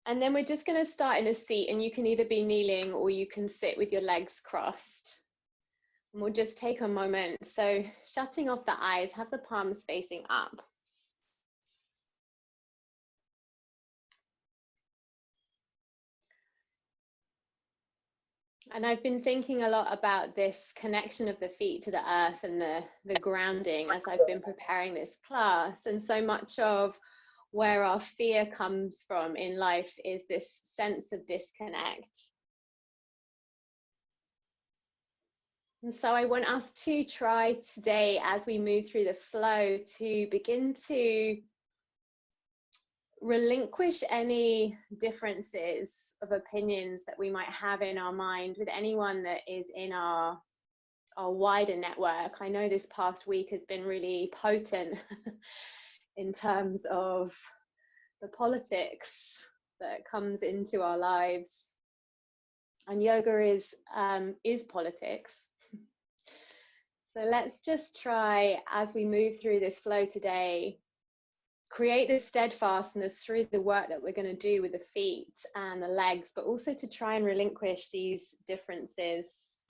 And then we're just going to start in a seat, and you can either be kneeling or you can sit with your legs crossed. And we'll just take a moment. So shutting off the eyes, have the palms facing up. And I've been thinking a lot about this connection of the feet to the earth and the grounding as I've been preparing this class. And so much of where our fear comes from in life is this sense of disconnect. And so I want us to try today, as we move through the flow, to begin to relinquish any differences of opinions that we might have in our mind with anyone that is in our wider network. I know this past week has been really potent in terms of the politics that comes into our lives, and yoga is politics. So let's just try, as we move through this flow today, create this steadfastness through the work that we're going to do with the feet and the legs, but also to try and relinquish these differences,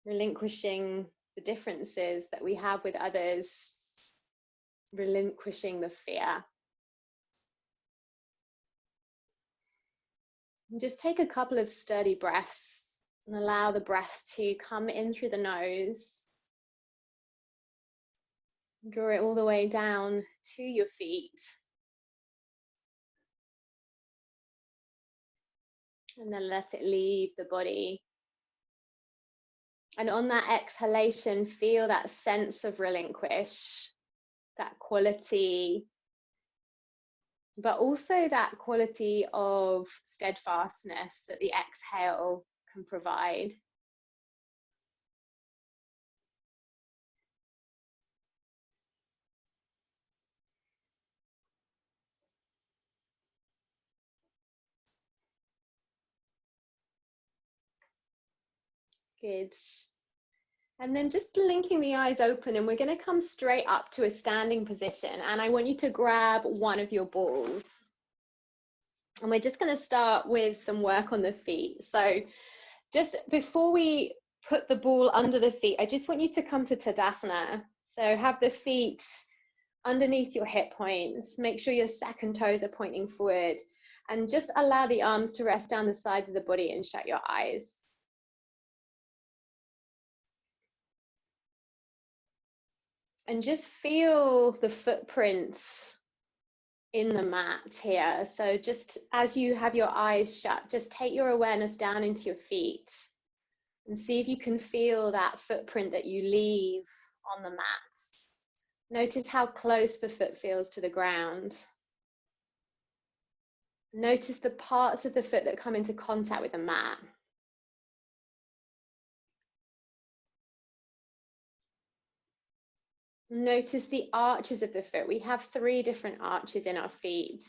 relinquishing the differences that we have with others, relinquishing the fear. And just take a couple of sturdy breaths and allow the breath to come in through the nose. Draw it all the way down to your feet. And then let it leave the body. And on that exhalation, feel that sense of relinquish, that quality, but also that quality of steadfastness that the exhale can provide. Good. And then just blinking the eyes open, and we're going to come straight up to a standing position. And I want you to grab one of your balls. And we're just going to start with some work on the feet. So just before we put the ball under the feet, I just want you to come to Tadasana. So have the feet underneath your hip points. Make sure your second toes are pointing forward. And just allow the arms to rest down the sides of the body and shut your eyes. And just feel the footprints in the mat here. So just as you have your eyes shut, just take your awareness down into your feet and see if you can feel that footprint that you leave on the mat. Notice how close the foot feels to the ground. Notice the parts of the foot that come into contact with the mat. Notice the arches of the foot. We have 3 different arches in our feet.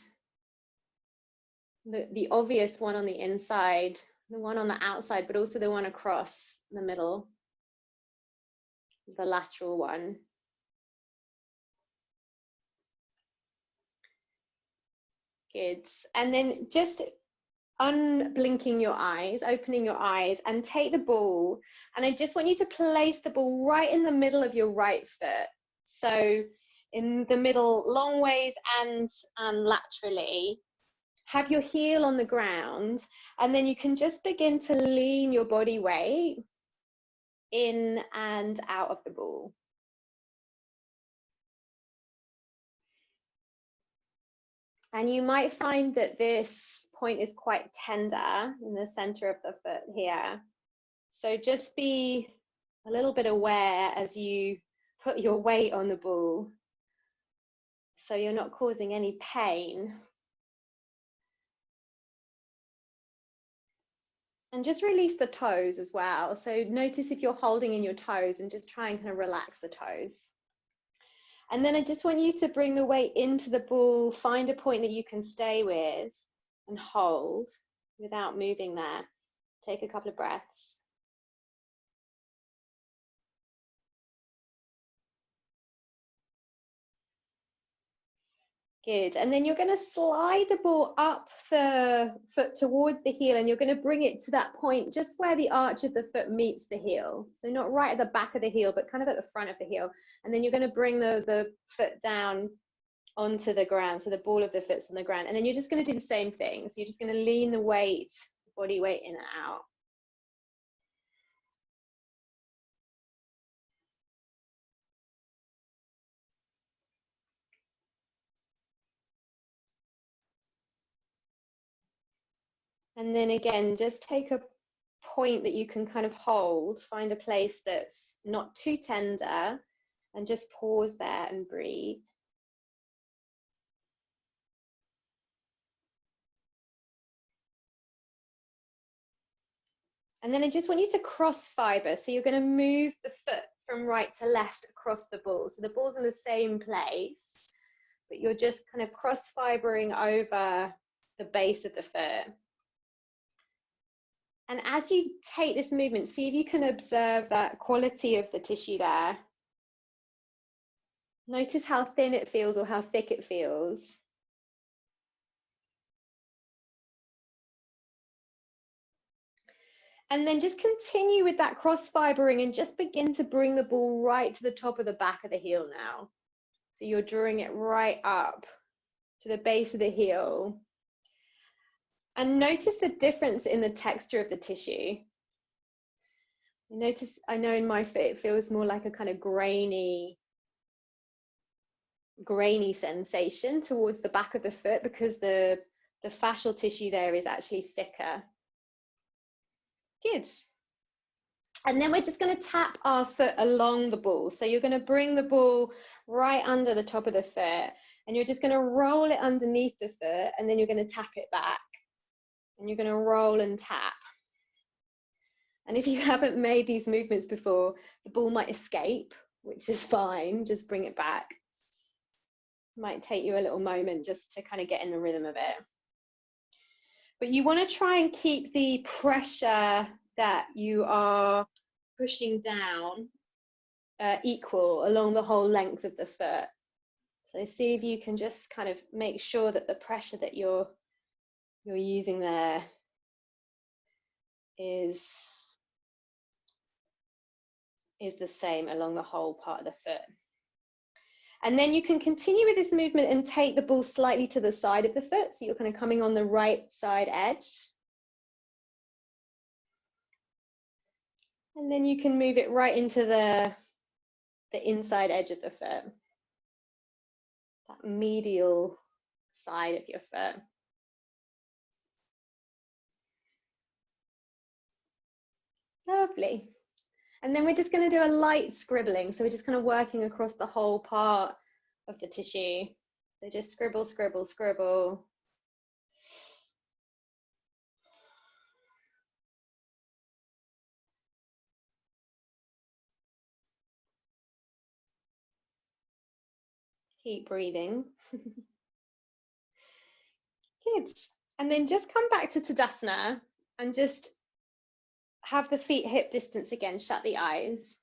The obvious one on the inside, the one on the outside, but also the one across the middle, the lateral one. Good. And then just unblinking your eyes, opening your eyes, and take the ball. And I just want you to place the ball right in the middle of your right foot. So in the middle, long ways and laterally. Have your heel on the ground, and then you can just begin to lean your body weight in and out of the ball. And you might find that this point is quite tender in the center of the foot here. So just be a little bit aware as you put your weight on the ball, so you're not causing any pain. And just release the toes as well. So notice if you're holding in your toes, and just try and kind of relax the toes. And then I just want you to bring the weight into the ball, find a point that you can stay with and hold without moving there. Take a couple of breaths. Good. And then you're going to slide the ball up the foot towards the heel, and you're going to bring it to that point just where the arch of the foot meets the heel. So not right at the back of the heel, but kind of at the front of the heel. And then you're going to bring the foot down onto the ground. So the ball of the foot's on the ground. And then you're just going to do the same thing. So you're just going to lean the weight, body weight in and out. And then again, just take a point that you can kind of hold, find a place that's not too tender, and just pause there and breathe. And then I just want you to cross fiber. So you're going to move the foot from right to left across the ball. So the ball's in the same place, but you're just kind of cross fibering over the base of the foot. And as you take this movement, see if you can observe that quality of the tissue there. Notice how thin it feels or how thick it feels. And then just continue with that cross fibering and just begin to bring the ball right to the top of the back of the heel now. So you're drawing it right up to the base of the heel. And notice the difference in the texture of the tissue. Notice, I know in my foot it feels more like a kind of grainy sensation towards the back of the foot because the fascial tissue there is actually thicker. Good. And then we're just going to tap our foot along the ball. So you're going to bring the ball right under the top of the foot, and you're just going to roll it underneath the foot, and then you're going to tap it back. And you're going to roll and tap. And if you haven't made these movements before, the ball might escape, which is fine. Just bring it back. Might take you a little moment just to kind of get in the rhythm of it. But you want to try and keep the pressure that you are pushing down equal along the whole length of the foot. So see if you can just kind of make sure that the pressure that you're using there is the same along the whole part of the foot. And then you can continue with this movement and take the ball slightly to the side of the foot. So you're kind of coming on the right side edge. And then you can move it right into the inside edge of the foot. That medial side of your foot. Lovely. And then we're just going to do a light scribbling. So we're just kind of working across the whole part of the tissue. So just scribble, scribble, scribble. Keep breathing. Good. And then just come back to Tadasana and just have the feet hip distance again, shut the eyes.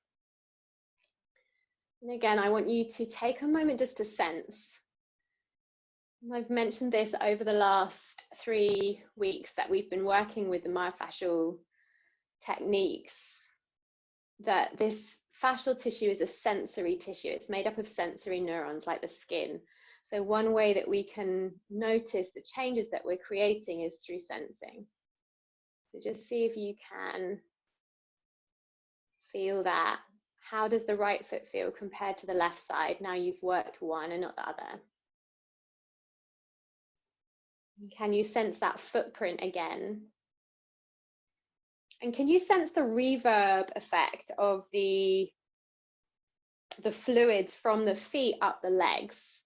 And again, I want you to take a moment just to sense. And I've mentioned this over the last 3 weeks that we've been working with the myofascial techniques, that this fascial tissue is a sensory tissue. It's made up of sensory neurons like the skin. So one way that we can notice the changes that we're creating is through sensing. So just see if you can feel that. How does the right foot feel compared to the left side? Now you've worked one and not the other. Can you sense that footprint again? And can you sense the reverb effect of the fluids from the feet up the legs?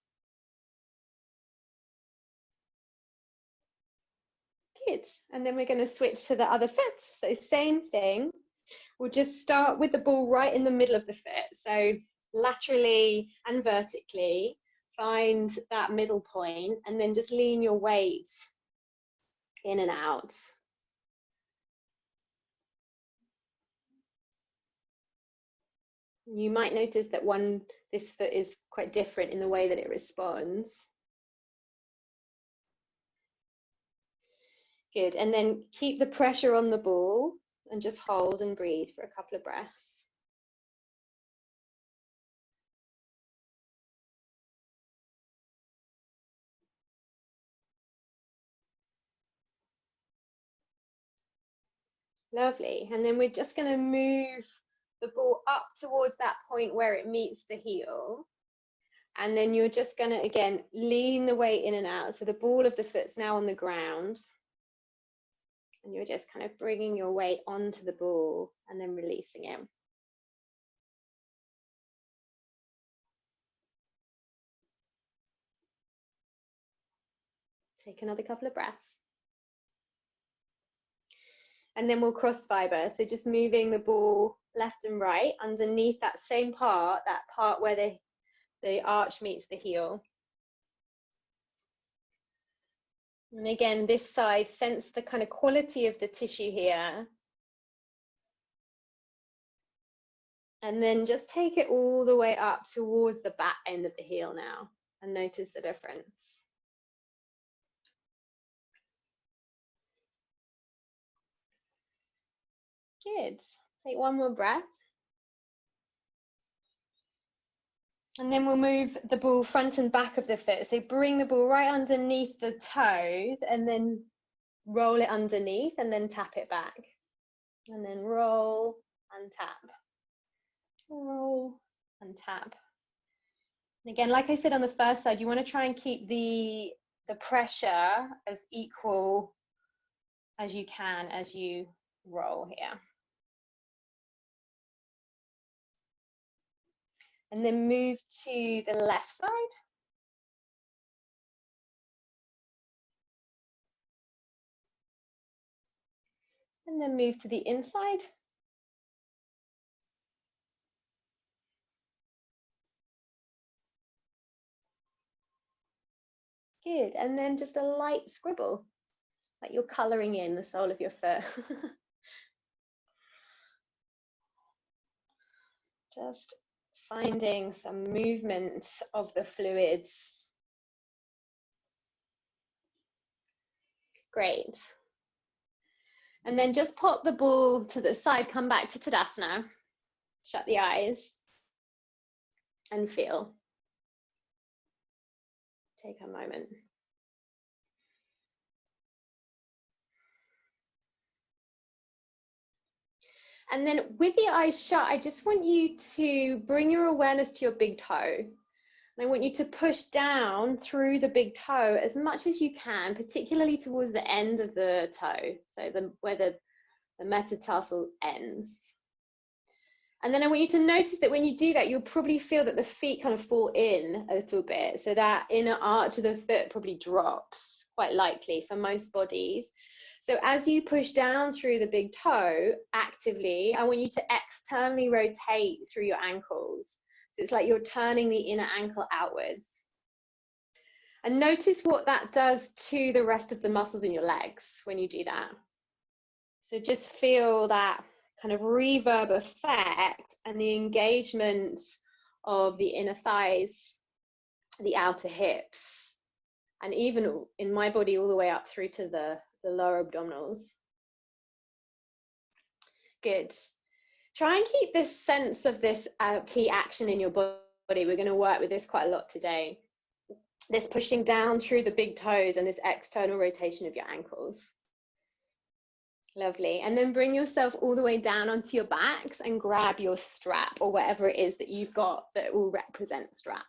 Good. And then we're going to switch to the other foot. So same thing. We'll just start with the ball right in the middle of the foot. So laterally and vertically, find that middle point and then just lean your weight in and out. You might notice that this foot is quite different in the way that it responds. Good, and then keep the pressure on the ball and just hold and breathe for a couple of breaths. Lovely, and then we're just going to move the ball up towards that point where it meets the heel. And then you're just going to, again, lean the weight in and out. So the ball of the foot's now on the ground. And you're just kind of bringing your weight onto the ball and then releasing it. Take another couple of breaths. And then we'll cross fiber. So just moving the ball left and right underneath that same part, that part where the arch meets the heel. And again, this side, sense the kind of quality of the tissue here. And then just take it all the way up towards the back end of the heel now and notice the difference. Good. Take one more breath. And then we'll move the ball front and back of the foot. So bring the ball right underneath the toes and then roll it underneath and then tap it back. And then roll and tap. Roll and tap. And again, like I said on the first side, you want to try and keep the pressure as equal as you can as you roll here. And then move to the left side. And then move to the inside. Good, and then just a light scribble, like you're colouring in the sole of your foot. Just finding some movement of the fluids. Great. And then just pop the ball to the side, come back to Tadasana, shut the eyes and feel. Take a moment. And then with the eyes shut, I just want you to bring your awareness to your big toe. And I want you to push down through the big toe as much as you can, particularly towards the end of the toe, so where the metatarsal ends. And then I want you to notice that when you do that, you'll probably feel that the feet kind of fall in a little bit. So that inner arch of the foot probably drops, quite likely for most bodies. So as you push down through the big toe actively, I want you to externally rotate through your ankles. So it's like you're turning the inner ankle outwards. And notice what that does to the rest of the muscles in your legs when you do that. So just feel that kind of reverb effect and the engagement of the inner thighs, the outer hips, and even in my body all the way up through to the lower abdominals. Good. Try and keep this sense of this key action in your body. We're going to work with this quite a lot today. This pushing down through the big toes and this external rotation of your ankles. Lovely. And then bring yourself all the way down onto your backs and grab your strap or whatever it is that you've got that will represent strap.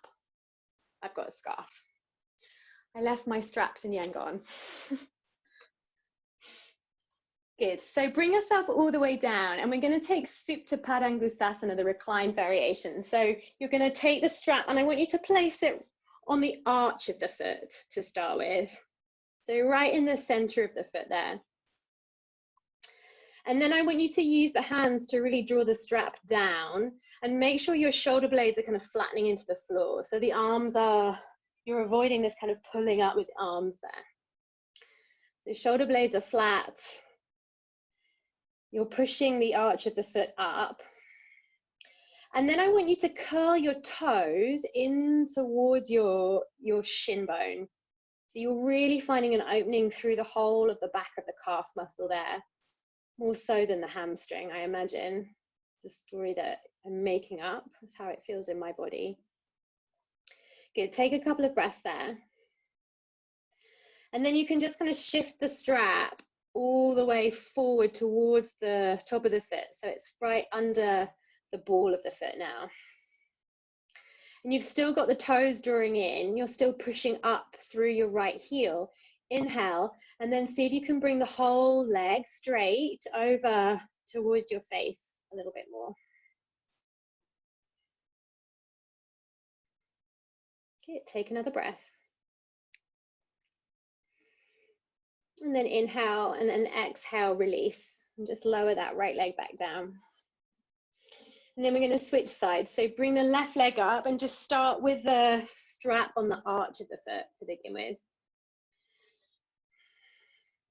I've got a scarf. I left my straps in Yangon. Good. So bring yourself all the way down and we're going to take Supta Padangusthasana, the reclined variation. So you're going to take the strap and I want you to place it on the arch of the foot to start with. So right in the center of the foot there. And then I want you to use the hands to really draw the strap down and make sure your shoulder blades are kind of flattening into the floor. So the arms are, you're avoiding this kind of pulling up with the arms there. So shoulder blades are flat. You're pushing the arch of the foot up. And then I want you to curl your toes in towards your shin bone. So you're really finding an opening through the whole of the back of the calf muscle there, more so than the hamstring, I imagine. The story that I'm making up is how it feels in my body. Good, take a couple of breaths there. And then you can just kind of shift the strap all the way forward towards the top of the foot. So it's right under the ball of the foot now. And you've still got the toes drawing in. You're still pushing up through your right heel. Inhale, and then see if you can bring the whole leg straight over towards your face a little bit more. Okay, take another breath. And then inhale, and then exhale, release. And just lower that right leg back down. And then we're going to switch sides. So bring the left leg up and just start with the strap on the arch of the foot to begin with.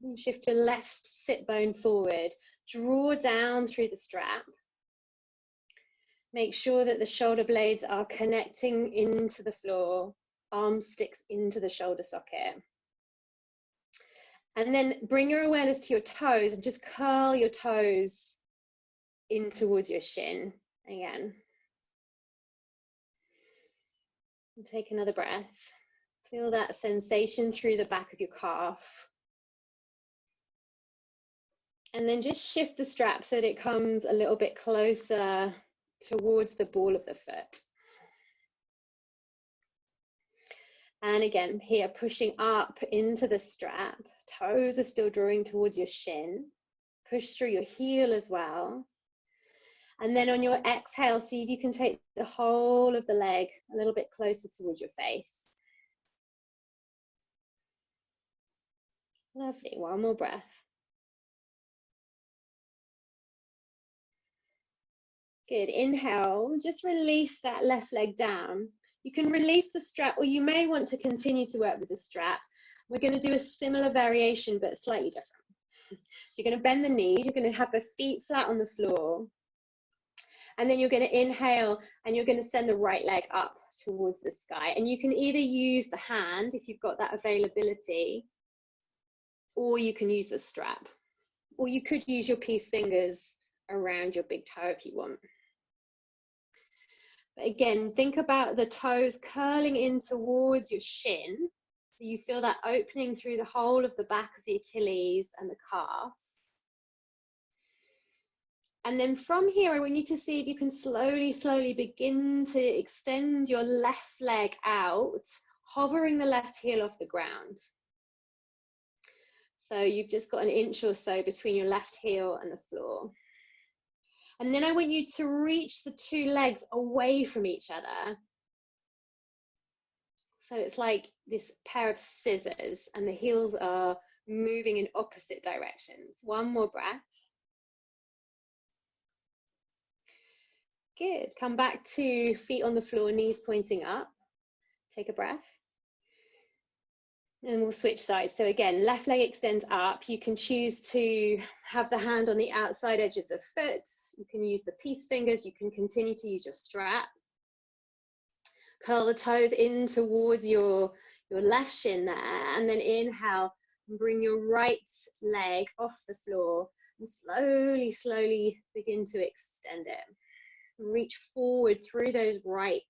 And shift your left sit bone forward. Draw down through the strap. Make sure that the shoulder blades are connecting into the floor. Arm sticks into the shoulder socket. And then bring your awareness to your toes and just curl your toes in towards your shin again. And take another breath. Feel that sensation through the back of your calf. And then just shift the strap so that it comes a little bit closer towards the ball of the foot. And again, here, pushing up into the strap. Toes are still drawing towards your shin. Push through your heel as well. And then on your exhale, see if you can take the whole of the leg a little bit closer towards your face. Lovely, one more breath. Good, inhale, just release that left leg down. You can release the strap, or you may want to continue to work with the strap. We're going to do a similar variation, but slightly different. So you're going to bend the knees, you're going to have the feet flat on the floor. And then you're going to inhale, and you're going to send the right leg up towards the sky. And you can either use the hand, if you've got that availability, or you can use the strap. Or you could use your peace fingers around your big toe if you want. But again, think about the toes curling in towards your shin. So you feel that opening through the whole of the back of the Achilles and the calf. And then from here, I want you to see if you can slowly begin to extend your left leg out, hovering the left heel off the ground. So you've just got an inch or so between your left heel and the floor. And then I want you to reach the two legs away from each other. So it's like this pair of scissors, and the heels are moving in opposite directions. One more breath. Good. Come back to feet on the floor, knees pointing up. Take a breath. And we'll switch sides. So again, left leg extends up. You can choose to have the hand on the outside edge of the foot. You can use the peace fingers. You can continue to use your strap. Curl the toes in towards your left shin there. And then inhale and bring your right leg off the floor. And slowly begin to extend it. Reach forward through those right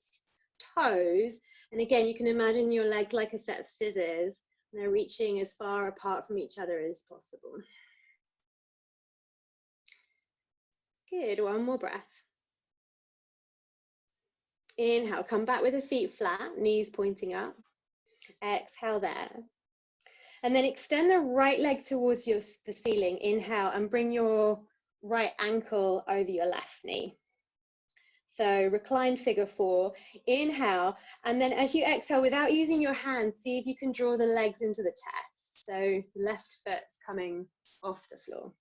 toes, and again you can imagine your legs like a set of scissors, and they're reaching as far apart from each other as possible. Good, one more breath. Inhale, come back with the feet flat, knees pointing up. Exhale there, and then extend the right leg towards the ceiling. Inhale and bring your right ankle over your left knee. So reclined figure 4, inhale, and then as you exhale, without using your hands, see if you can draw the legs into the chest. So the left foot's coming off the floor.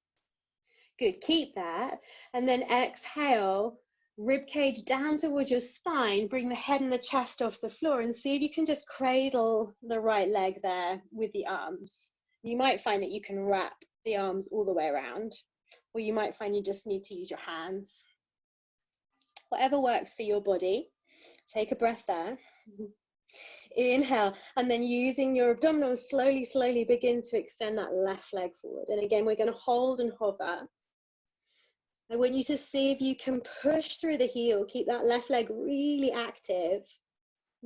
Good, keep that. And then exhale, rib cage down towards your spine, bring the head and the chest off the floor, and see if you can just cradle the right leg there with the arms. You might find that you can wrap the arms all the way around, or you might find you just need to use your hands. Whatever works for your body. Take a breath there. Inhale, and then using your abdominals, slowly begin to extend that left leg forward. And again, we're going to hold and hover. I want you to see if you can push through the heel, keep that left leg really active.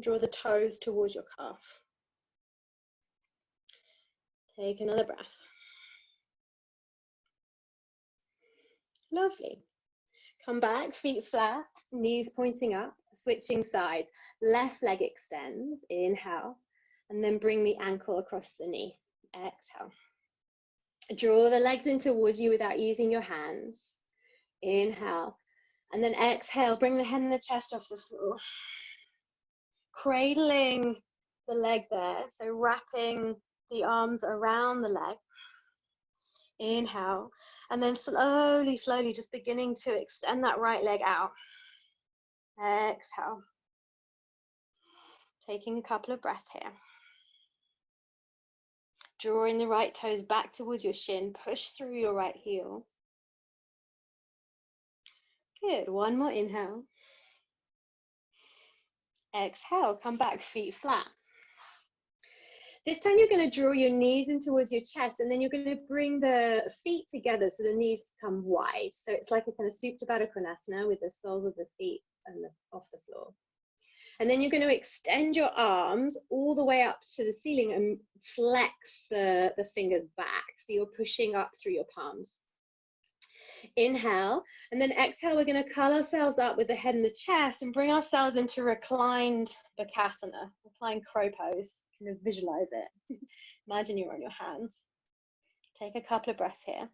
Draw the toes towards your calf. Take another breath. Lovely. Come back, feet flat, knees pointing up, switching sides. Left leg extends, inhale, and then bring the ankle across the knee. Exhale. Draw the legs in towards you without using your hands. Inhale, and then exhale, bring the head and the chest off the floor. Cradling the leg there, so wrapping the arms around the leg. Inhale, and then slowly just beginning to extend that right leg out. Exhale. Taking a couple of breaths here. Drawing the right toes back towards your shin, push through your right heel. Good, one more inhale. Exhale, come back, feet flat. This time you're going to draw your knees in towards your chest, and then you're going to bring the feet together so the knees come wide. So it's like a kind of Supta Baddha Konasana with the soles of the feet and off the floor. And then you're going to extend your arms all the way up to the ceiling and flex the fingers back. So you're pushing up through your palms. Inhale, and then exhale, we're going to curl ourselves up with the head and the chest and bring ourselves into reclined Bakasana, reclined crow pose. You can visualize it. Imagine you're on your hands. Take a couple of breaths here.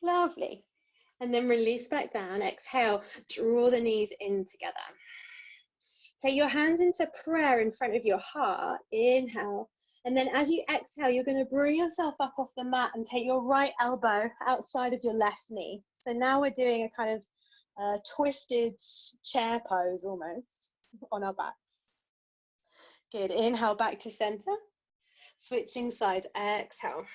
Lovely. And then release back down. Exhale, draw the knees in together. Take your hands into prayer in front of your heart. Inhale. And then as you exhale, you're going to bring yourself up off the mat and take your right elbow outside of your left knee. So now we're doing a kind of twisted chair pose almost on our backs. Good. Inhale, back to center. Switching sides. Exhale.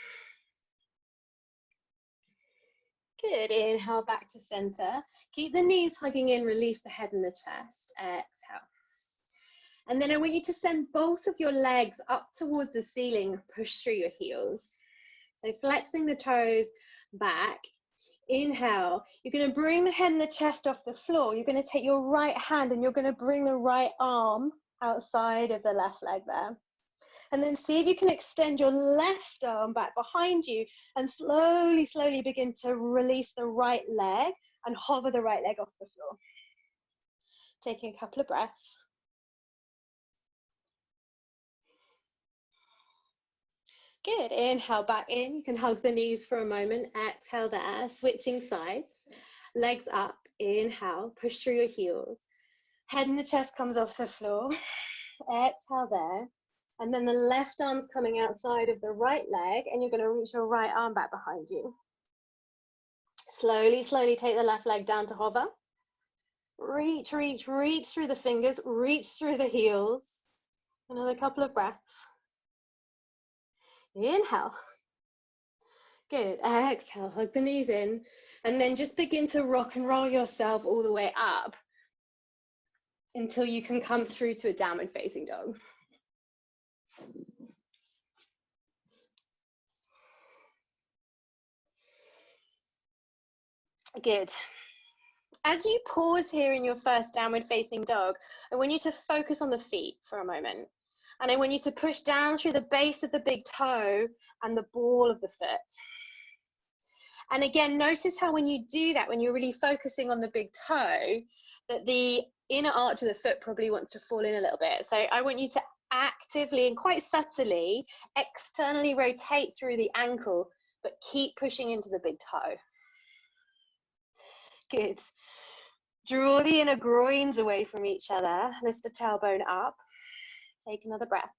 Good. Inhale, back to center. Keep the knees hugging in. Release the head and the chest. Exhale. And then I want you to send both of your legs up towards the ceiling, push through your heels. So flexing the toes back. Inhale, you're going to bring the head and the chest off the floor. You're going to take your right hand and you're going to bring the right arm outside of the left leg there. And then see if you can extend your left arm back behind you and slowly begin to release the right leg and hover the right leg off the floor. Taking a couple of breaths. Good. Inhale back in. You can hug the knees for a moment. Exhale there. Switching sides. Legs up. Inhale. Push through your heels. Head and the chest comes off the floor. Exhale there. And then the left arm's coming outside of the right leg, and you're going to reach your right arm back behind you. Slowly take the left leg down to hover. Reach through the fingers. Reach through the heels. Another couple of breaths. Inhale. Good. Exhale, hug the knees in, and then just begin to rock and roll yourself all the way up until you can come through to a downward facing dog. Good. As you pause here in your first downward facing dog, I want you to focus on the feet for a moment. And I want you to push down through the base of the big toe and the ball of the foot. And again, notice how when you do that, when you're really focusing on the big toe, that the inner arch of the foot probably wants to fall in a little bit. So I want you to actively and quite subtly externally rotate through the ankle, but keep pushing into the big toe. Good. Draw the inner groins away from each other. Lift the tailbone up. Take another breath.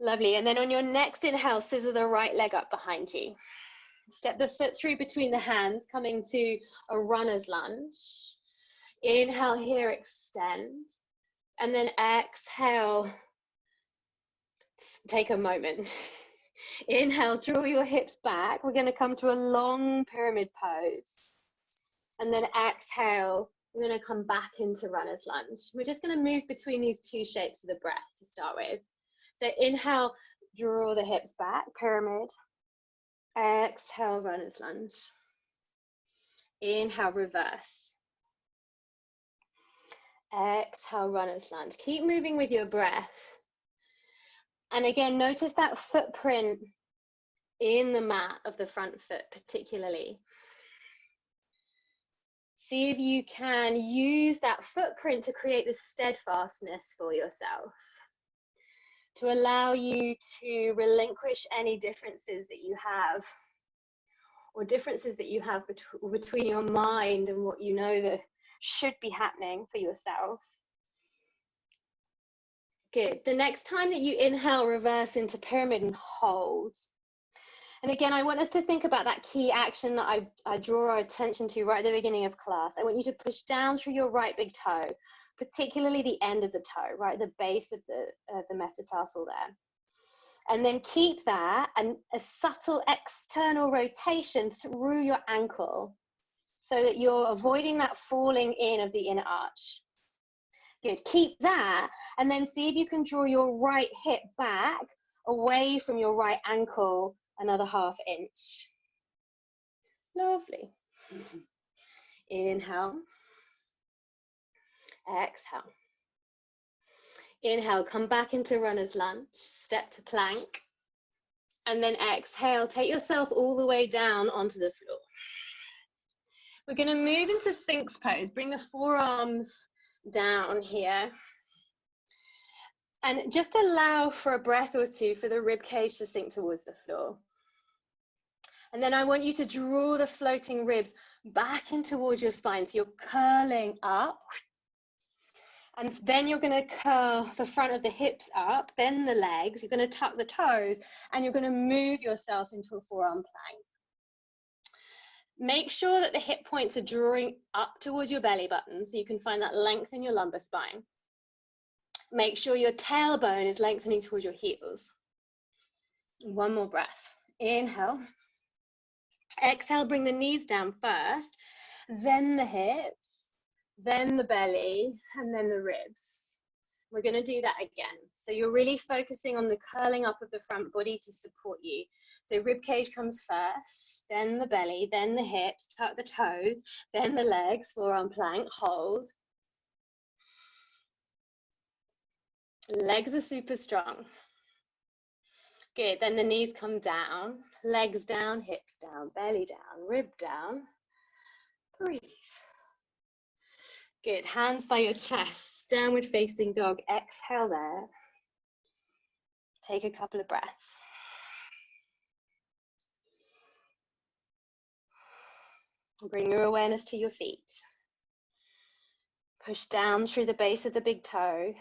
Lovely. And then on your next inhale, scissor the right leg up behind you. Step the foot through between the hands, coming to a runner's lunge. Inhale here, extend. And then exhale. Take a moment. Inhale, draw your hips back. We're going to come to a long pyramid pose. And then exhale, we're going to come back into runner's lunge. We're just going to move between these two shapes of the breath to start with. So inhale, draw the hips back, pyramid. Exhale, runner's lunge. Inhale, reverse. Exhale, runner's lunge. Keep moving with your breath. And again, notice that footprint in the mat of the front foot particularly. See if you can use that footprint to create the steadfastness for yourself, to allow you to relinquish any differences that you have, or differences that you have between your mind and what you know that should be happening for yourself. Good. The next time that you inhale, reverse into pyramid and hold. And again, I want us to think about that key action that I draw our attention to right at the beginning of class. I want you to push down through your right big toe, particularly the end of the toe, right at the base of the metatarsal there. And then keep that, and a subtle external rotation through your ankle so that you're avoiding that falling in of the inner arch. Good. Keep that, and then see if you can draw your right hip back away from your right ankle another ½ inch. Lovely. Inhale. Exhale. Inhale, come back into runner's lunge, step to plank, and then exhale, take yourself all the way down onto the floor. We're going to move into Sphinx pose. Bring the forearms down here. And just allow for a breath or two for the rib cage to sink towards the floor. And then I want you to draw the floating ribs back in towards your spine. So you're curling up. And then you're going to curl the front of the hips up, then the legs. You're going to tuck the toes, and you're going to move yourself into a forearm plank. Make sure that the hip points are drawing up towards your belly button so you can find that length in your lumbar spine. Make sure your tailbone is lengthening towards your heels. One more breath. Inhale. Exhale, bring the knees down first, then the hips, then the belly, and then the ribs. We're going to do that again. So you're really focusing on the curling up of the front body to support you. So rib cage comes first, then the belly, then the hips, tuck the toes, then the legs, forearm plank, hold. Legs are super strong. Good, then the knees come down, legs down, hips down, belly down, rib down. Breathe. Good, hands by your chest, downward facing dog, exhale there. Take a couple of breaths. Bring your awareness to your feet. Push down through the base of the big toe,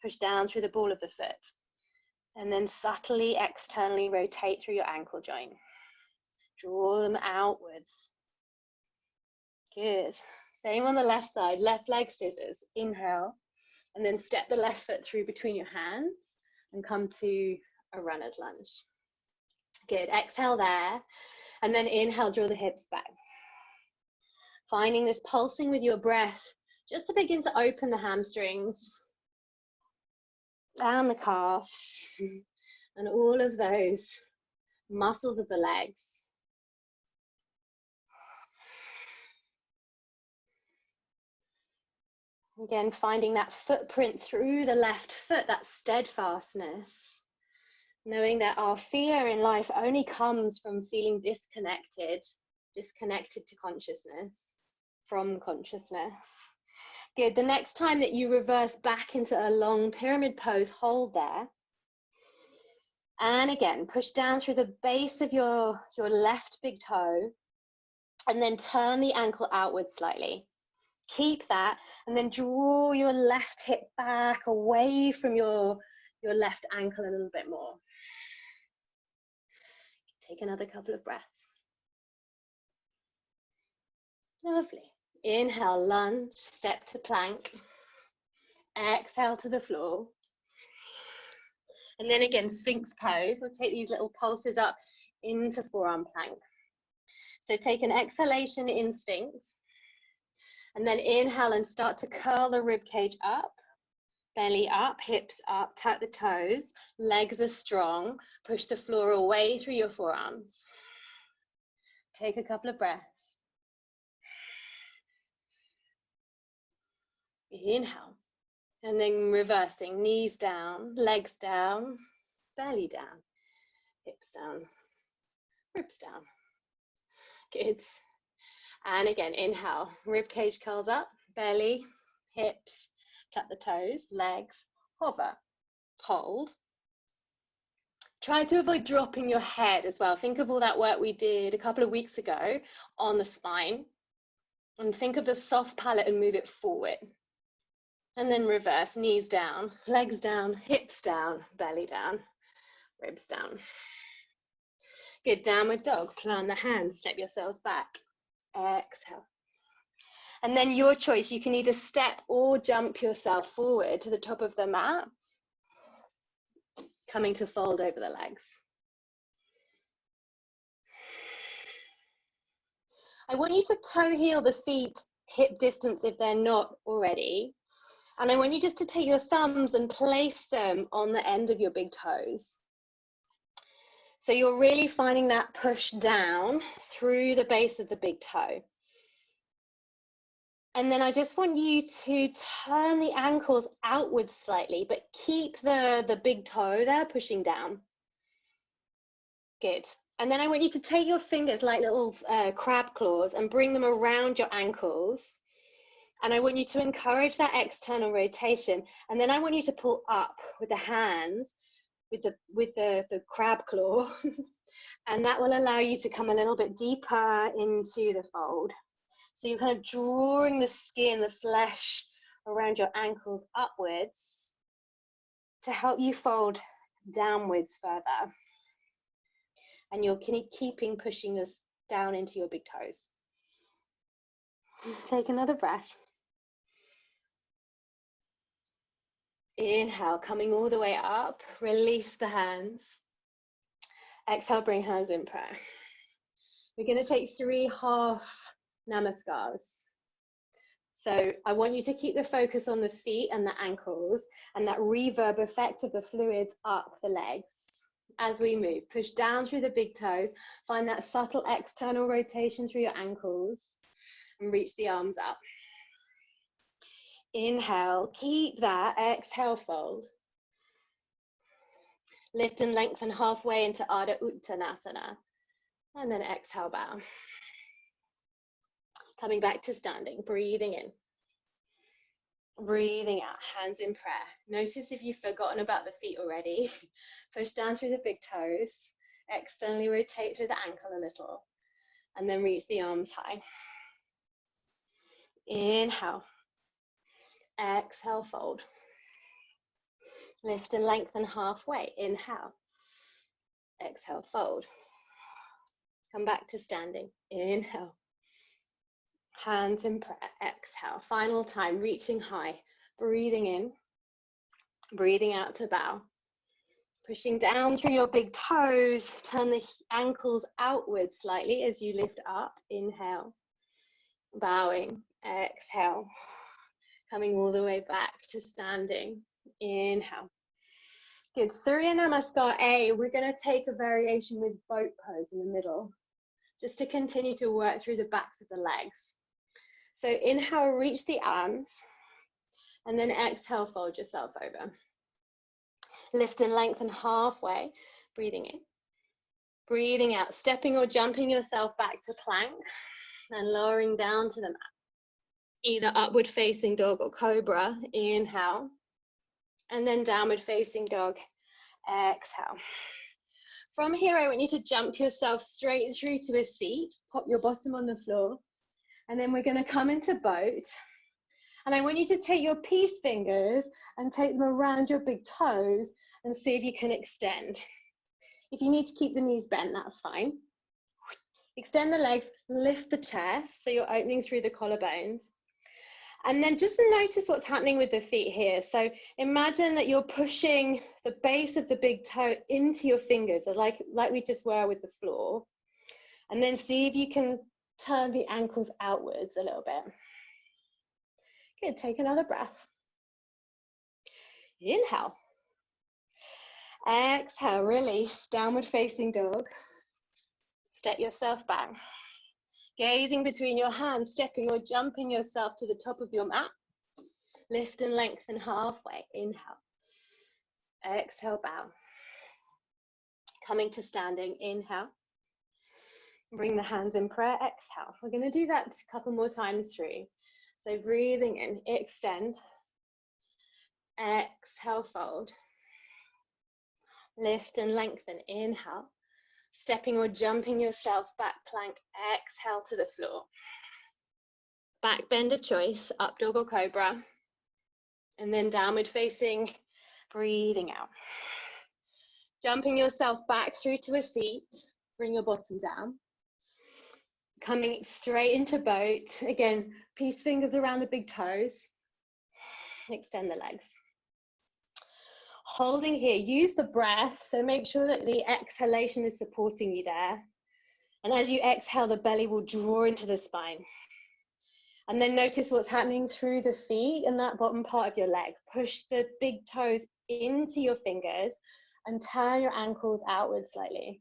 push down through the ball of the foot. And then subtly externally rotate through your ankle joint. Draw them outwards. Good. Same on the left side, left leg scissors. Inhale, and then step the left foot through between your hands and come to a runner's lunge. Good. Exhale there, and then inhale, draw the hips back. Finding this pulsing with your breath, just to begin to open the hamstrings, and the calves, and all of those muscles of the legs. Again, finding that footprint through the left foot, that steadfastness, knowing that our fear in life only comes from feeling disconnected to consciousness, from consciousness. Good. The next time that you reverse back into a long pyramid pose, hold there. And again, push down through the base of your left big toe, and then turn the ankle outward slightly. Keep that, and then draw your left hip back away from your left ankle a little bit more. Take another couple of breaths. Lovely. Inhale, lunge, step to plank. Exhale to the floor. And then again, Sphinx pose. We'll take these little pulses up into forearm plank. So take an exhalation in Sphinx, and then inhale and start to curl the rib cage up, belly up, hips up, tap the toes, legs are strong, push the floor away through your forearms. Take a couple of breaths. Inhale, and then reversing, knees down, legs down, belly down, hips down, ribs down. Good. And again, inhale, rib cage curls up, belly, hips, tap the toes, legs, hover, hold. Try to avoid dropping your head as well. Think of all that work we did a couple of weeks ago on the spine, and think of the soft palate and move it forward. And then reverse, knees down, legs down, hips down, belly down, ribs down. Good, downward dog, plant the hands, step yourselves back, exhale. And then your choice, you can either step or jump yourself forward to the top of the mat, coming to fold over the legs. I want you to toe heel the feet hip distance if they're not already. And I want you just to take your thumbs and place them on the end of your big toes. So you're really finding that push down through the base of the big toe. And then I just want you to turn the ankles outwards slightly, but keep the big toe there pushing down. Good. And then I want you to take your fingers like little crab claws and bring them around your ankles. And I want you to encourage that external rotation. And then I want you to pull up with the hands, with the crab claw. And that will allow you to come a little bit deeper into the fold. So you're kind of drawing the skin, the flesh around your ankles upwards to help you fold downwards further. And you're keeping pushing this down into your big toes. Take another breath. Inhale, coming all the way up, release the hands. Exhale, bring hands in prayer. We're going to take 3 half namaskars. So I want you to keep the focus on the feet and the ankles and that reverb effect of the fluids up the legs. As we move, push down through the big toes, find that subtle external rotation through your ankles and reach the arms up. Inhale, keep that, exhale, fold. Lift and lengthen halfway into Ardha Uttanasana. And then exhale, bow. Coming back to standing, breathing in. Breathing out, hands in prayer. Notice if you've forgotten about the feet already. Push down through the big toes. Externally rotate through the ankle a little. And then reach the arms high. Inhale. Exhale, fold. Lift and lengthen halfway. Inhale. Exhale, fold. Come back to standing. Inhale. Hands in prayer. Exhale. Final time, reaching high. Breathing in. Breathing out to bow. Pushing down through your big toes. Turn the ankles outwards slightly as you lift up. Inhale. Bowing. Exhale. Coming all the way back to standing. Inhale. Good. Surya Namaskar A. We're going to take a variation with boat pose in the middle, just to continue to work through the backs of the legs. So inhale, reach the arms, and then exhale, fold yourself over. Lift and lengthen halfway, breathing in. Breathing out, stepping or jumping yourself back to plank, and lowering down to the mat. Either upward facing dog or cobra, inhale, and then downward facing dog, exhale. From here, I want you to jump yourself straight through to a seat, pop your bottom on the floor, and then we're going to come into boat. And I want you to take your peace fingers and take them around your big toes and see if you can extend. If you need to keep the knees bent, that's fine. Extend the legs, lift the chest, so you're opening through the collarbones. And then just notice what's happening with the feet here. So imagine that you're pushing the base of the big toe into your fingers, like we just were with the floor. And then see if you can turn the ankles outwards a little bit. Good, take another breath. Inhale. Exhale, release, downward facing dog. Step yourself back. Gazing between your hands, stepping or jumping yourself to the top of your mat. Lift and lengthen halfway. Inhale. Exhale, bow. Coming to standing. Inhale. Bring the hands in prayer. Exhale. We're going to do that a couple more times through. So breathing in, extend. Exhale, fold. Lift and lengthen. Inhale. Stepping or jumping yourself back plank. Exhale to the floor. Back bend of choice, up dog or cobra. And then downward facing, breathing out. Jumping yourself back through to a seat. Bring your bottom down. Coming straight into boat. Again, peace fingers around the big toes. Extend the legs. Holding here, use the breath. So make sure that the exhalation is supporting you there. And as you exhale, the belly will draw into the spine. And then notice what's happening through the feet and that bottom part of your leg. Push the big toes into your fingers and turn your ankles outward slightly.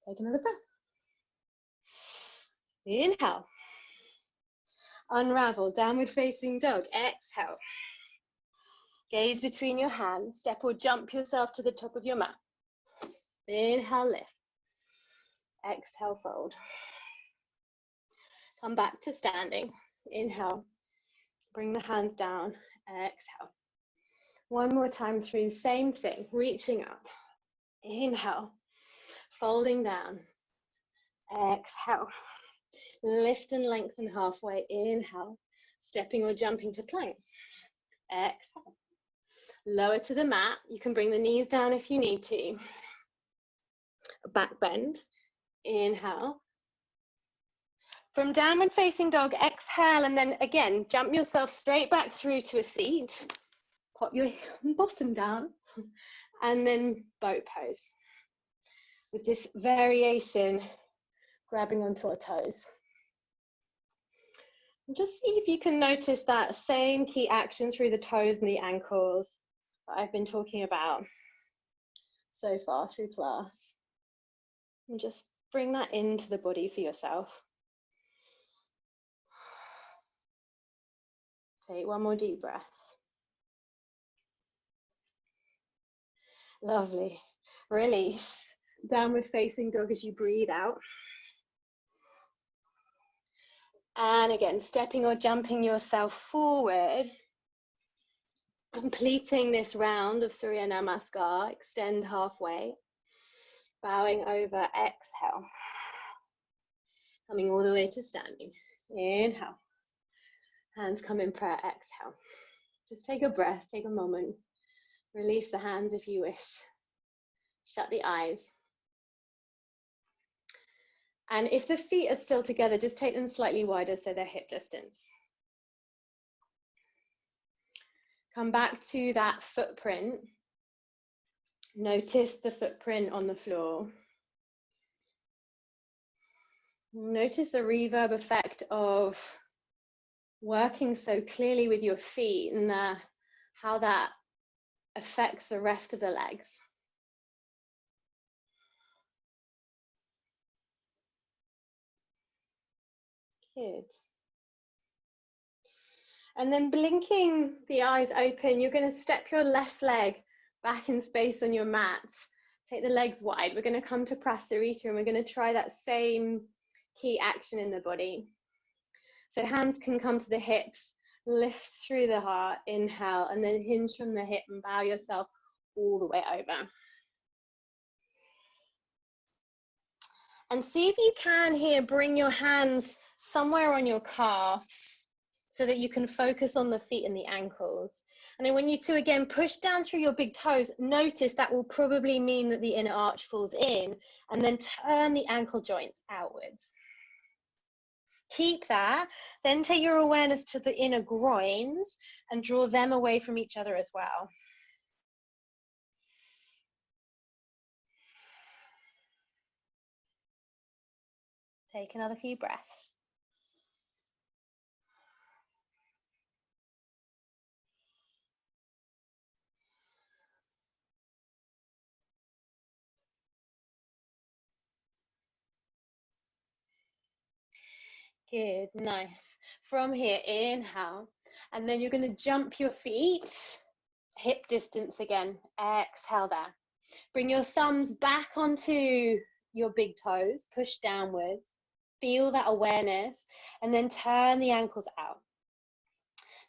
Take another breath. Inhale. Unravel, downward facing dog. Exhale. Gaze between your hands. Step or jump yourself to the top of your mat. Inhale, lift. Exhale, fold. Come back to standing. Inhale. Bring the hands down. Exhale. One more time through, same thing. Reaching up. Inhale. Folding down. Exhale. Lift and lengthen halfway. Inhale. Stepping or jumping to plank. Exhale. Lower to the mat. You can bring the knees down if you need to. Back bend. Inhale. From downward facing dog, exhale, and then again, jump yourself straight back through to a seat. Pop your bottom down, and then boat pose. With this variation, grabbing onto our toes. And just see if you can notice that same key action through the toes and the ankles that I've been talking about so far through class. And just bring that into the body for yourself. Take one more deep breath. Lovely. Release. Downward facing dog as you breathe out. And again, stepping or jumping yourself forward. Completing this round of Surya Namaskar. Extend halfway. Bowing over, exhale. Coming all the way to standing. Inhale. Hands come in prayer, exhale. Just take a breath, take a moment. Release the hands if you wish. Shut the eyes. And if the feet are still together, just take them slightly wider so they're hip distance. Come back to that footprint. Notice the footprint on the floor. Notice the reverb effect of working so clearly with your feet and how that affects the rest of the legs. Good. And then blinking the eyes open, you're going to step your left leg back in space on your mat. Take the legs wide. We're going to come to Prasarita and we're going to try that same key action in the body. So hands can come to the hips, lift through the heart, inhale, and then hinge from the hip and bow yourself all the way over. And see if you can here, bring your hands somewhere on your calves so that you can focus on the feet and the ankles. And I want you to, again, push down through your big toes. Notice that will probably mean that the inner arch falls in, and then turn the ankle joints outwards. Keep that. Then take your awareness to the inner groins and draw them away from each other as well. Take another few breaths. Good, nice. From here, inhale, and then you're going to jump your feet, hip distance again. Exhale there. Bring your thumbs back onto your big toes, push downwards, feel that awareness, and then turn the ankles out.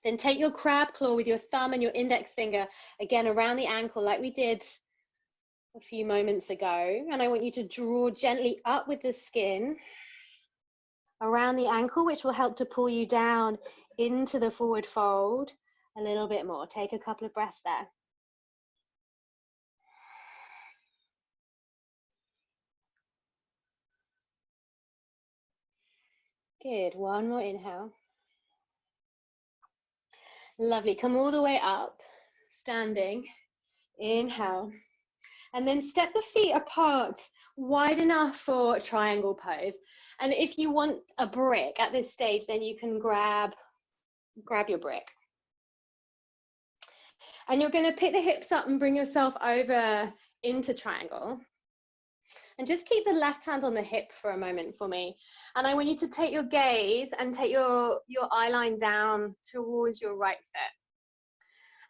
Then take your crab claw with your thumb and your index finger, again around the ankle like we did a few moments ago. And I want you to draw gently up with the skin around the ankle, which will help to pull you down into the forward fold a little bit more. Take a couple of breaths there. Good, one more inhale. Lovely, come all the way up, standing, inhale. And then step the feet apart wide enough for triangle pose. And if you want a brick at this stage, then you can grab your brick. And you're going to pick the hips up and bring yourself over into triangle. And just keep the left hand on the hip for a moment for me. And I want you to take your gaze and take your eye line down towards your right foot.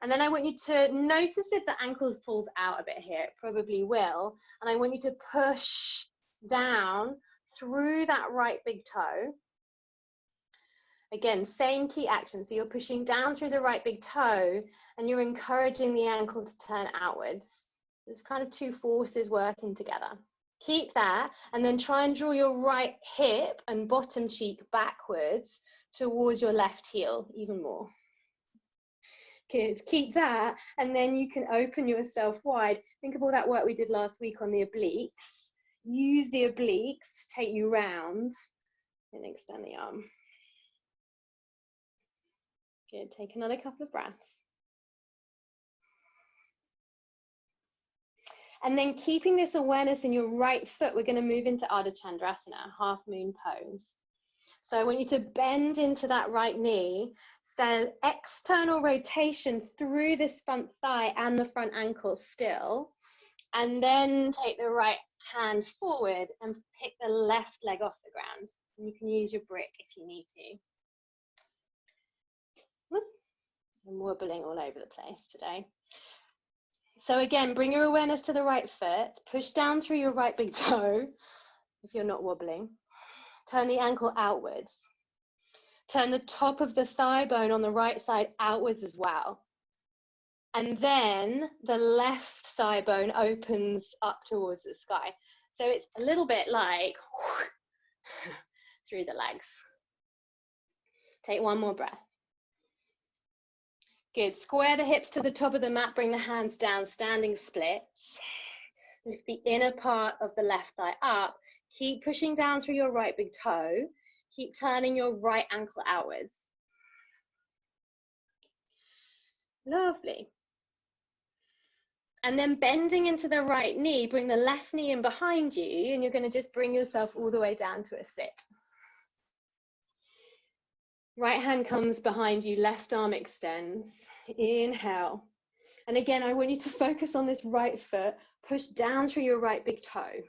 And then I want you to notice if the ankle falls out a bit here. It probably will. And I want you to push down through that right big toe. Again, same key action. So you're pushing down through the right big toe and you're encouraging the ankle to turn outwards. There's kind of two forces working together. Keep that, and then try and draw your right hip and bottom cheek backwards towards your left heel even more. Good, keep that, and then you can open yourself wide. Think of all that work we did last week on the obliques. Use the obliques to take you round and extend the arm. Good, take another couple of breaths. And then keeping this awareness in your right foot, we're going to move into Ardha Chandrasana, half moon pose. So I want you to bend into that right knee, so external rotation through this front thigh and the front ankle still, and then take the right hand forward and pick the left leg off the ground. And you can use your brick if you need to. I'm wobbling all over the place today. So again, bring your awareness to the right foot, push down through your right big toe, if you're not wobbling. Turn the ankle outwards. Turn the top of the thigh bone on the right side outwards as well. And then the left thigh bone opens up towards the sky. So it's a little bit like through the legs. Take one more breath. Good, square the hips to the top of the mat, bring the hands down, standing splits. Lift the inner part of the left thigh up. Keep pushing down through your right big toe. Keep turning your right ankle outwards. Lovely. And then bending into the right knee, bring the left knee in behind you, and you're going to just bring yourself all the way down to a sit. Right hand comes behind you, left arm extends. Inhale. And again, I want you to focus on this right foot. Push down through your right big toe.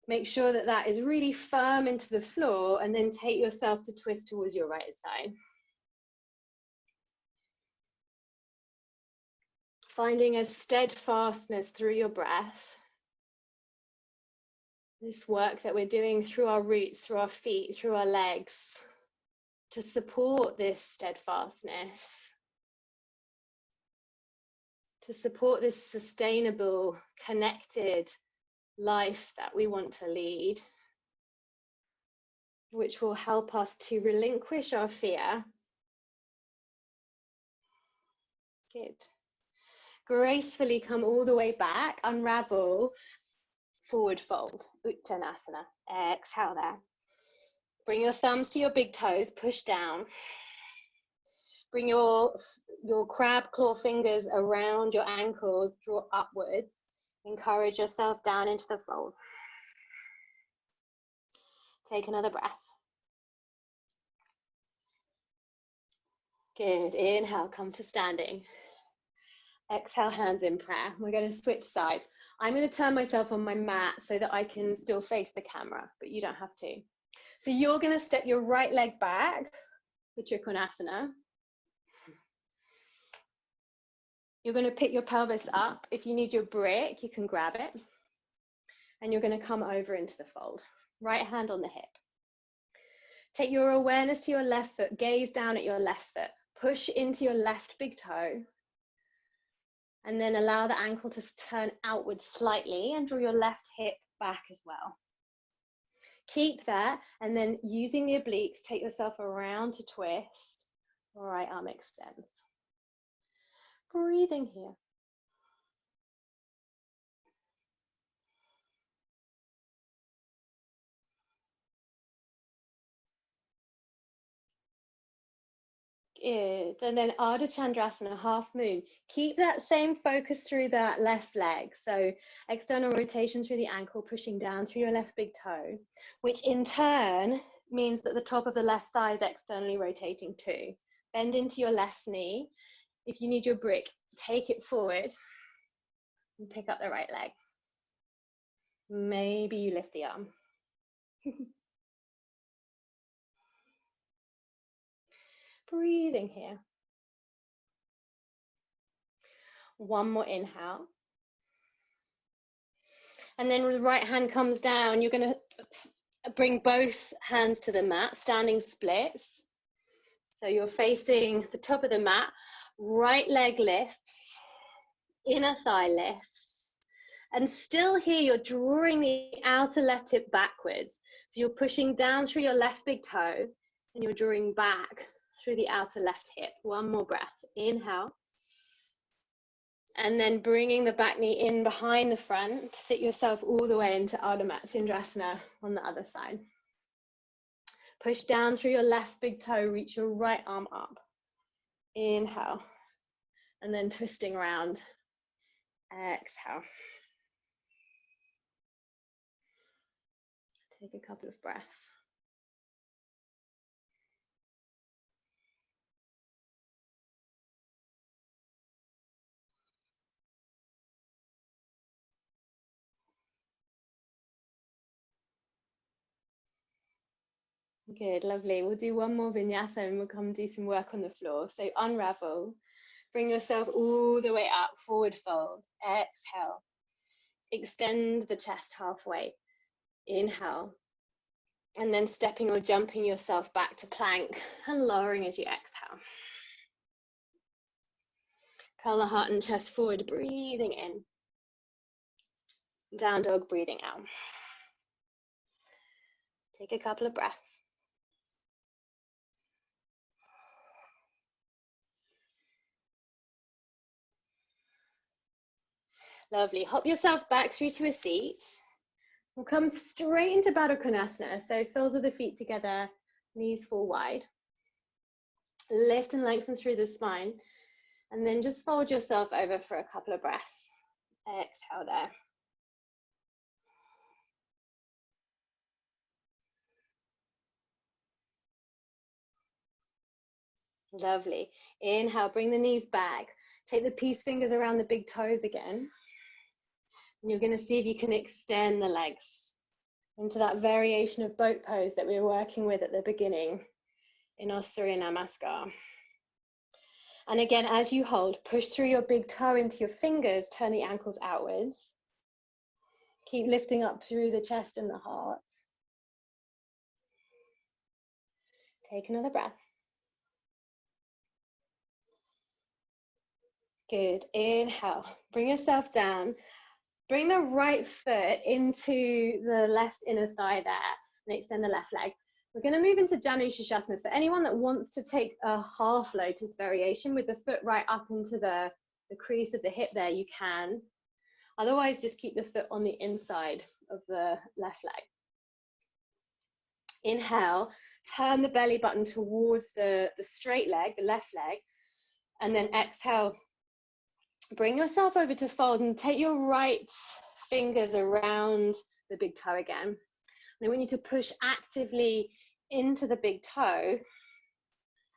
Make sure that that is really firm into the floor, and then take yourself to twist towards your right side. Finding a steadfastness through your breath. This work that we're doing through our roots, through our feet, through our legs, to support this steadfastness, to support this sustainable, connected life that we want to lead, which will help us to relinquish our fear. Good. Gracefully come all the way back, unravel, forward fold, Uttanasana. Exhale there. Bring your thumbs to your big toes, push down. Bring your crab claw fingers around your ankles, draw upwards. Encourage yourself down into the fold. Take another breath. Good. Inhale, come to standing. Exhale, hands in prayer. We're going to switch sides. I'm going to turn myself on my mat so that I can still face the camera, but you don't have to. So you're going to step your right leg back, the Trikonasana. You're going to pick your pelvis up. If you need your brick, you can grab it. And you're going to come over into the fold. Right hand on the hip. Take your awareness to your left foot, gaze down at your left foot. Push into your left big toe. And then allow the ankle to turn outwards slightly and draw your left hip back as well. Keep that, and then using the obliques, take yourself around to twist. Right arm extends. Breathing here. Good. And then Ardha Chandrasana, half moon. Keep that same focus through that left leg. So external rotation through the ankle, pushing down through your left big toe, which in turn means that the top of the left thigh is externally rotating too. Bend into your left knee. If you need your brick, take it forward and pick up the right leg. Maybe you lift the arm. Breathing here. One more inhale. And then when the right hand comes down, you're going to bring both hands to the mat, standing splits. So you're facing the top of the mat, right leg lifts, inner thigh lifts. And still here, you're drawing the outer left hip backwards. So you're pushing down through your left big toe and you're drawing back through the outer left hip. One more breath. Inhale. And then bringing the back knee in behind the front, sit yourself all the way into Ardha Matsyendrasana on the other side. Push down through your left big toe, reach your right arm up. Inhale. And then twisting around. Exhale. Take a couple of breaths. Good, lovely. We'll do one more vinyasa and we'll come do some work on the floor. So unravel, bring yourself all the way up, forward fold, exhale. Extend the chest halfway, inhale. And then stepping or jumping yourself back to plank and lowering as you exhale. Curl the heart and chest forward, breathing in. Down dog, breathing out. Take a couple of breaths. Lovely. Hop yourself back through to a seat. We'll come straight into Baddha Konasana. So soles of the feet together, knees fall wide. Lift and lengthen through the spine. And then just fold yourself over for a couple of breaths. Exhale there. Lovely. Inhale, bring the knees back. Take the peace fingers around the big toes again. And you're going to see if you can extend the legs into that variation of boat pose that we were working with at the beginning in our Surya Namaskar. And again, as you hold, push through your big toe into your fingers, turn the ankles outwards. Keep lifting up through the chest and the heart. Take another breath. Good. Inhale. Bring yourself down. Bring the right foot into the left inner thigh there and extend the left leg. We're going to move into Janu Shirshasana. For anyone that wants to take a half lotus variation with the foot right up into the crease of the hip there, you can. Otherwise, just keep the foot on the inside of the left leg. Inhale, turn the belly button towards the straight leg, the left leg, and then exhale, bring yourself over to fold and take your right fingers around the big toe again. And I want you to push actively into the big toe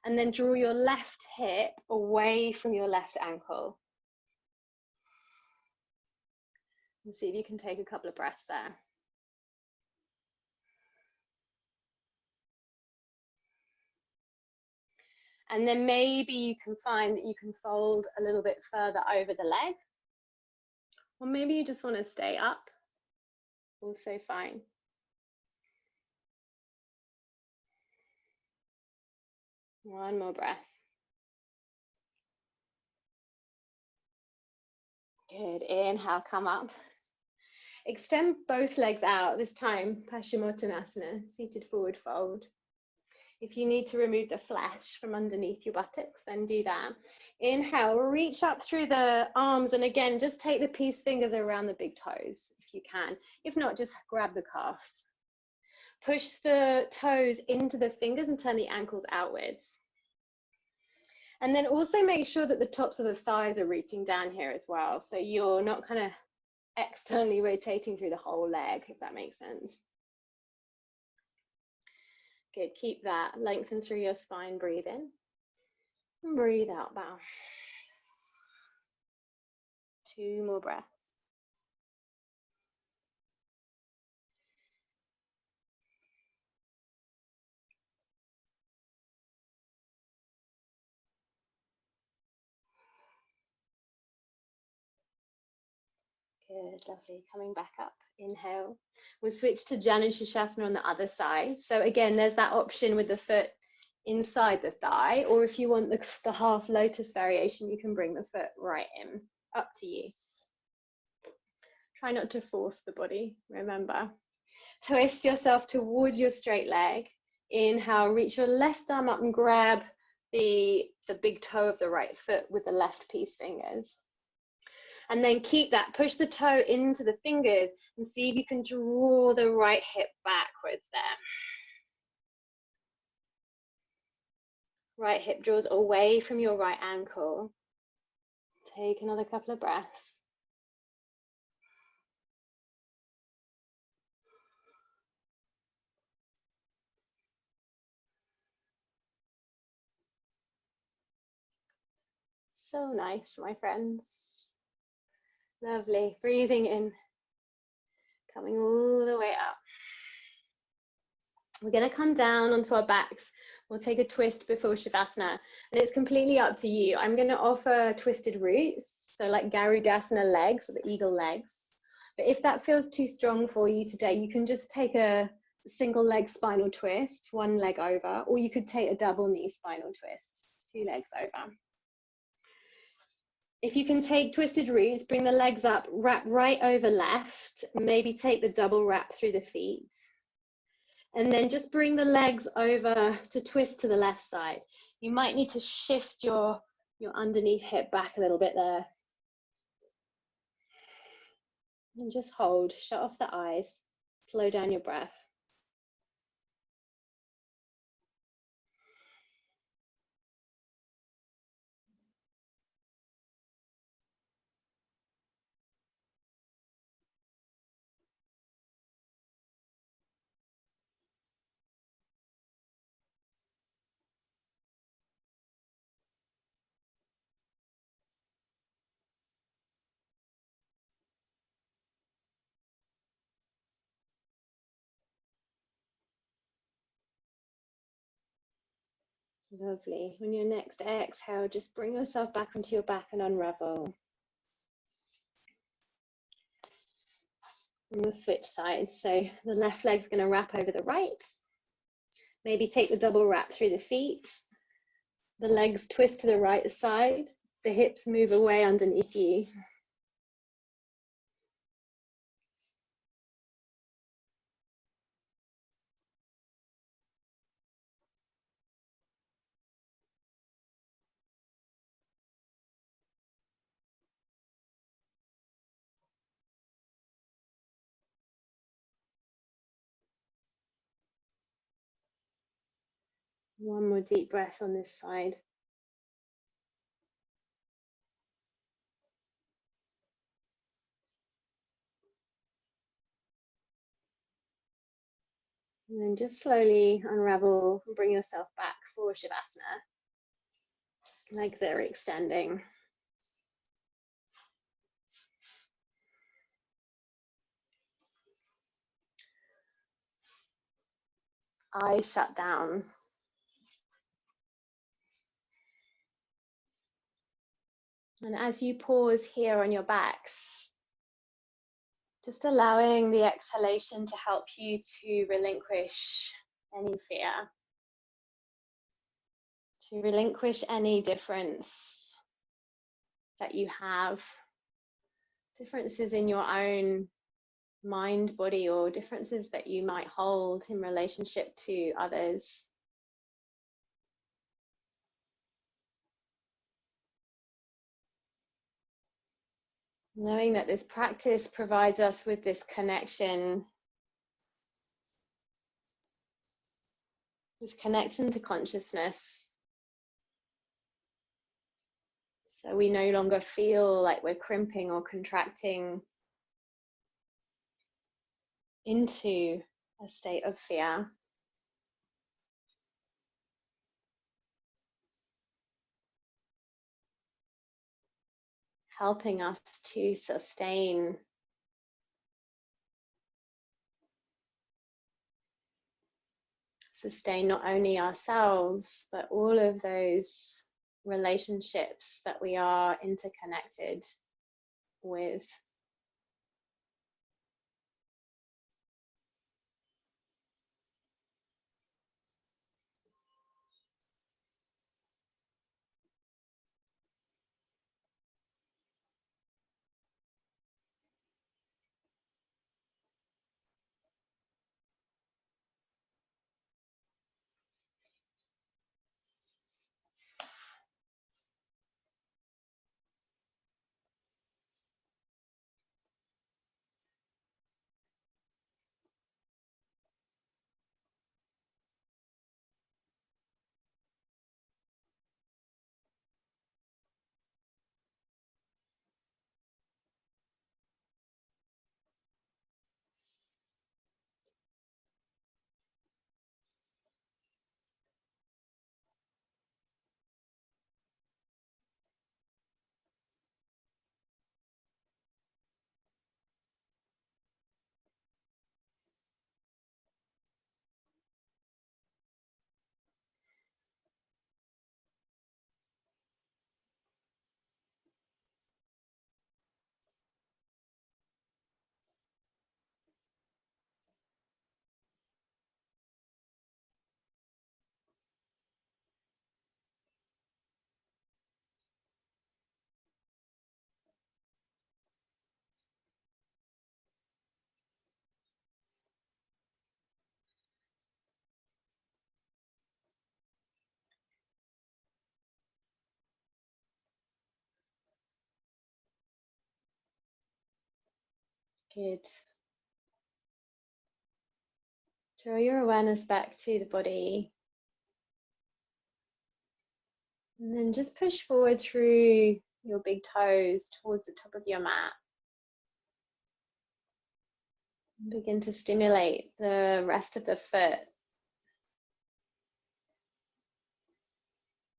and then draw your left hip away from your left ankle. And see if you can take a couple of breaths there. And then maybe you can find that you can fold a little bit further over the leg. Or maybe you just want to stay up. Also fine. One more breath. Good. Inhale, come up. Extend both legs out, this time Paschimottanasana, seated forward fold. If you need to remove the flesh from underneath your buttocks, then do that. Inhale, reach up through the arms, and again, just take the peace fingers around the big toes if you can. If not, just grab the calves. Push the toes into the fingers and turn the ankles outwards. And then also make sure that the tops of the thighs are reaching down here as well. So you're not kind of externally rotating through the whole leg, if that makes sense. Good, keep that. Lengthen through your spine, breathe in. And breathe out, bow. 2 more breaths. Good, lovely. Coming back up, inhale. We'll switch to Janu Shirshasana on the other side. So again, there's that option with the foot inside the thigh, or if you want the half lotus variation, you can bring the foot right in. Up to you. Try not to force the body, remember. Twist yourself towards your straight leg. Inhale, reach your left arm up and grab the big toe of the right foot with the left peace fingers. And then keep that, push the toe into the fingers and see if you can draw the right hip backwards there. Right hip draws away from your right ankle. Take another couple of breaths. So nice, my friends. Lovely. Breathing in, coming all the way up. We're going to come down onto our backs. We'll take a twist before Shavasana, and it's completely up to you. I'm going to offer twisted roots, so like Garudasana legs, or the eagle legs. But if that feels too strong for you today, you can just take a single leg spinal twist, one leg over, or you could take a double knee spinal twist, 2 legs over. If you can take twisted roots, bring the legs up, wrap right over left, maybe take the double wrap through the feet. And then just bring the legs over to twist to the left side. You might need to shift your underneath hip back a little bit there. And just hold, shut off the eyes, slow down your breath. Lovely. On your next exhale, just bring yourself back onto your back and unravel. And we'll switch sides. So the left leg's going to wrap over the right. Maybe take the double wrap through the feet. The legs twist to the right side. The hips move away underneath you. One more deep breath on this side. And then just slowly unravel and bring yourself back for Shavasana. Legs are extending. Eyes shut down. And as you pause here on your backs, just allowing the exhalation to help you to relinquish any fear, to relinquish any difference that you have, differences in your own mind, body, or differences that you might hold in relationship to others. Knowing that this practice provides us with this connection to consciousness. So we no longer feel like we're crimping or contracting into a state of fear. Helping us to sustain not only ourselves, but all of those relationships that we are interconnected with. Good. Draw your awareness back to the body. And then just push forward through your big toes towards the top of your mat. Begin to stimulate the rest of the foot.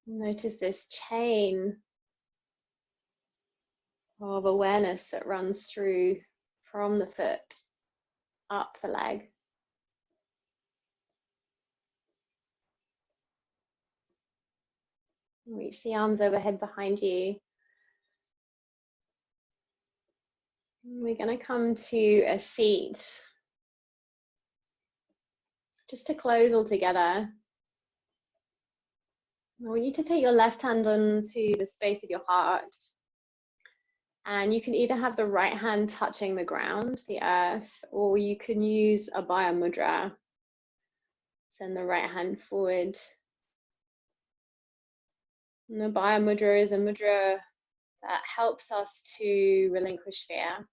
Notice this chain of awareness that runs through from the foot up the leg. Reach the arms overhead behind you. We're going to come to a seat. Just to close all together, I want you to take your left hand onto the space of your heart. And you can either have the right hand touching the ground, the earth, or you can use a Abhaya Mudra. Send the right hand forward. And the Abhaya Mudra is a mudra that helps us to relinquish fear.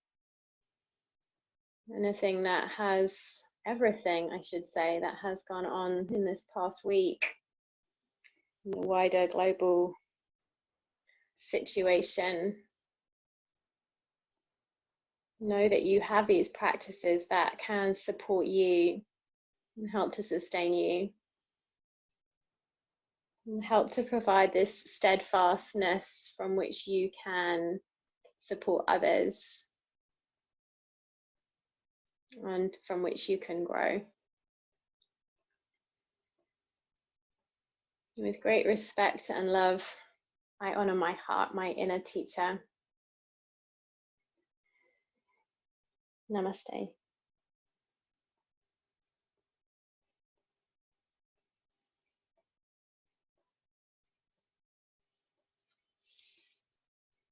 Anything that has, everything I should say, that has gone on in this past week. in the wider global situation. Know that you have these practices that can support you and help to sustain you and help to provide this steadfastness from which you can support others and from which you can grow. With great respect and love, I honor my heart, my inner teacher. Namaste.